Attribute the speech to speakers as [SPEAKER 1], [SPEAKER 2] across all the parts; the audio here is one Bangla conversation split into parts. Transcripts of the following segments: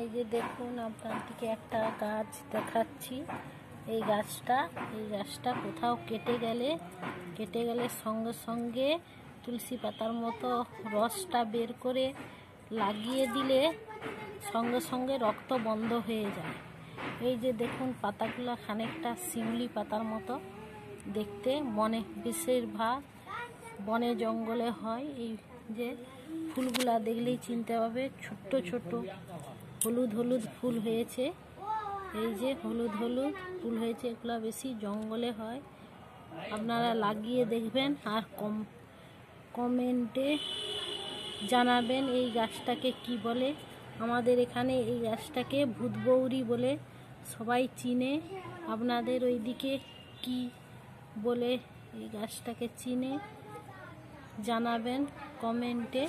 [SPEAKER 1] এই যে দেখুন আপনাদেরকে একটা গাছ দেখাচ্ছি। এই গাছটা কোথাও কেটে গেলে সঙ্গে সঙ্গে তুলসী পাতার মতো রসটা বের করে লাগিয়ে দিলে সঙ্গে সঙ্গে রক্ত বন্ধ হয়ে যায়। এই যে দেখুন পাতাগুলো খানিকটা শিউলি পাতার মতো দেখতে, বেশিরভাগ বনে জঙ্গলে হয়। এই যে ফুলগুলা দেখলেই চিনতে হবে, ছোট্ট ছোট হলুদ হলুদ ফুল হয়েছে। এই যে হলুদ হলুদ ফুল হয়েছে, এগুলো বেশি জঙ্গলে হয়। আপনারা লাগিয়ে দেখবেন আর কমেন্টে জানাবেন এই গাছটাকে কি বলে। আমাদের এখানে এই গাছটাকে ভূতবৌরি বলে সবাই চিনে। আপনাদের ওইদিকে কি বলে এই গাছটাকে চিনে জানাবেন কমেন্টে।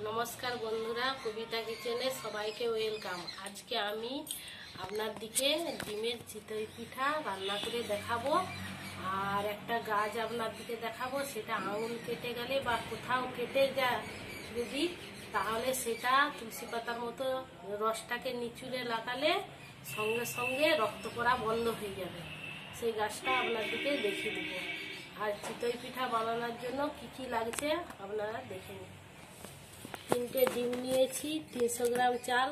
[SPEAKER 1] নমস্কার বন্ধুরা, কবিতা কিচেনে সবাইকে ওয়েলকাম। আজকে আমি আপনাদেরকে ডিমের চিতই পিঠা রান্না করে দেখাবো। আর একটা গাছ আপনাদেরকে দেখাবো, সেটা আঙুল কেটে গেলে বা কোথাও কেটে যায় যদি, তাহলে সেটা তুলসী পাতার মতো রসটাকে নিচুড়ে লাগালে সঙ্গে সঙ্গে রক্ত পড়া বন্ধ হয়ে যাবে। সেই গাছটা আপনাদেরকে দেখিয়ে দেবো। আর চিতই পিঠা বানানোর জন্য কি কি লাগছে আপনারা দেখে নিন। 3টে ডিম নিয়েছি, 300 গ্রাম চাল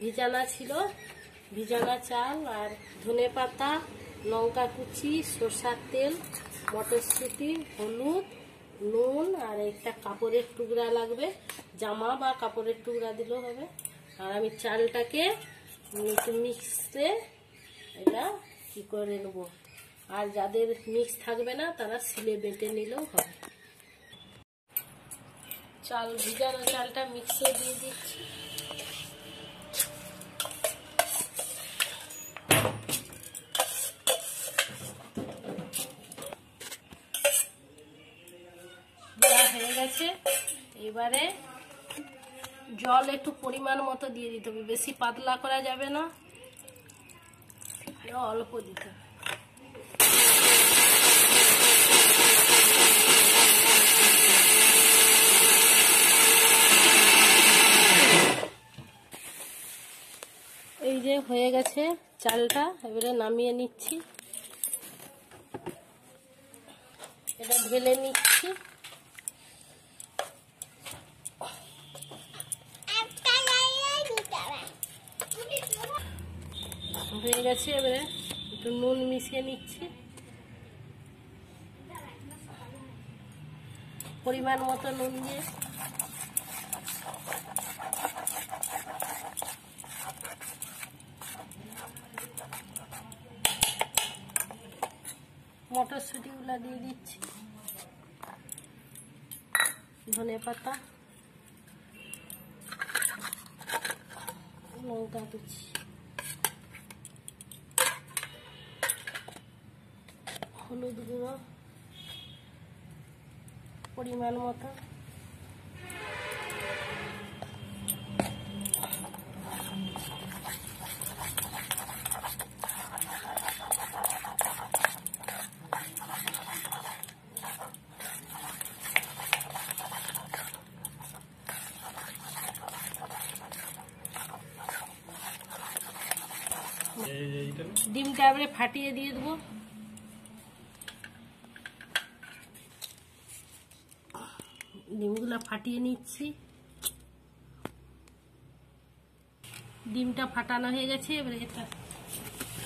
[SPEAKER 1] ভিজানা ছিল, ভিজানা চাল, আর ধনে পাতা, লঙ্কা কুচি, সরষার তেল, মটরশুঁটি, হলুদ, নুন, আর একটা কাপড়ের টুকরা লাগবে, জামা বা কাপড়ের টুকরা দিলেও হবে। আর আমি চালটাকে মিক্সে এটা কি করে নেবো। আর যাদের মিক্স থাকবে না তারা শিলে বেটে নিলেও হবে। ভিজানো চালটা মিক্সে দিয়ে দিচ্ছি। হয়ে গেছে। এবারে জল একটু পরিমাণ মতো দিয়ে দিতে হবে, বেশি পাতলা করা যাবে না, অল্প দিতে হবে। এই যে হয়ে গেছে চালটা, এবারে নামিয়ে নিচ্ছি, এটা ঢেলে নিচ্ছি। হয়ে গেছে, এবারে একটু নুন মিশিয়ে নিচ্ছি, পরিমাণ মতো নুন দিয়ে। মটরশুঁটিগুলা দিয়ে দিচ্ছি, ধনে পাতা, লঙ্কা কুচি, হলুদ গুঁড়ো পরিমাণ মতো, ডিমটা এবারে ফাটিয়ে দিয়ে দেবো। ডিমগুলা ফাটিয়ে নিচ্ছি, ডিমটা ফাটানো হয়ে গেছে। এবারে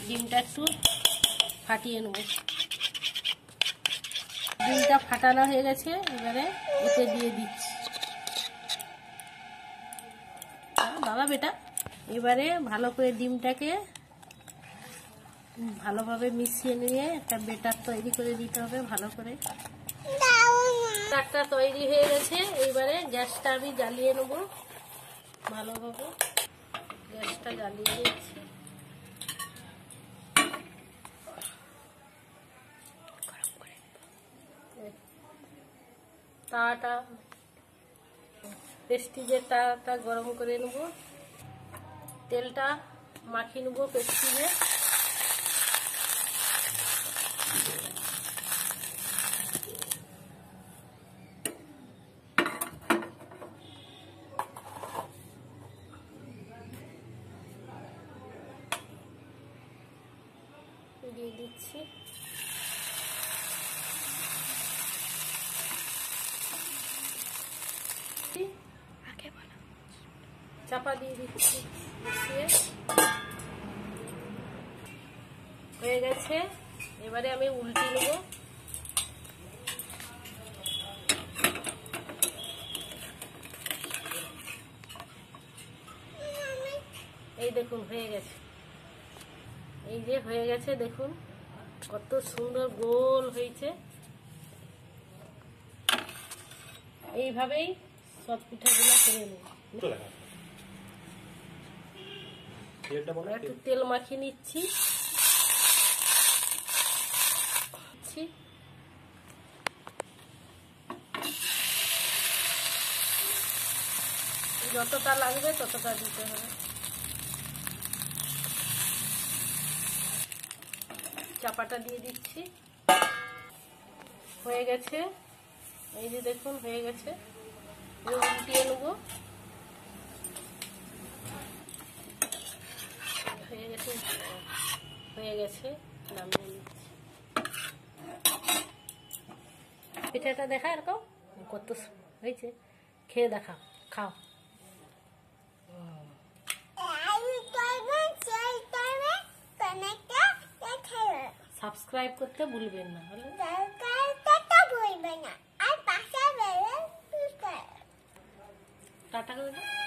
[SPEAKER 1] ডিমটা একটু ফাটিয়ে নেব। ডিমটা ফাটানো হয়ে গেছে, এবারে এতে দিয়ে দিচ্ছি। বাবা বেটা, এবারে ভালো করে ডিমটাকে ভালোভাবে মিশিয়ে নিয়ে একটা বেটার তৈরি করে দিতে হবে। ভালো করে বেটারটা তৈরি হয়ে গেছে। এইবারে গ্যাসটা আমি জ্বালিয়ে নেব ভালোভাবে। গ্যাসটা জ্বালিয়ে দিচ্ছি। তাওয়াটা প্রেস্টিজের তাওয়াটা গরম করে নেব। তেলটা মাখিয়ে নেব প্রেস্টিজে। দিয়ে দিচ্ছি। চাপা দিয়ে দিচ্ছি, হয়ে গেছে। এবারে আমি উল্টে নেব। এই দেখুন হয়ে গেছে, এই যে হয়ে গেছে, দেখুন কত সুন্দর গোল হয়েছে। এইভাবেই সব পিঠাগুলো করে নেব। একটু তেল মাখিয়ে নিচ্ছি। যতটা লাগবে ততটা দিতে হবে। চাপাটা দিয়ে দিচ্ছি। হয়ে গেছে, এই যে দেখুন হয়ে গেছে। উল্টিয়ে নেব। হয়ে গেছে, হয়ে গেছে, নামিয়ে নিচ্ছি। পিঠাটা দেখা এরকম কত হয়েছে, খেয়ে দেখা, খাও। সাবস্ক্রাইব করতে ভুলবেন না, টাটা করে দাও।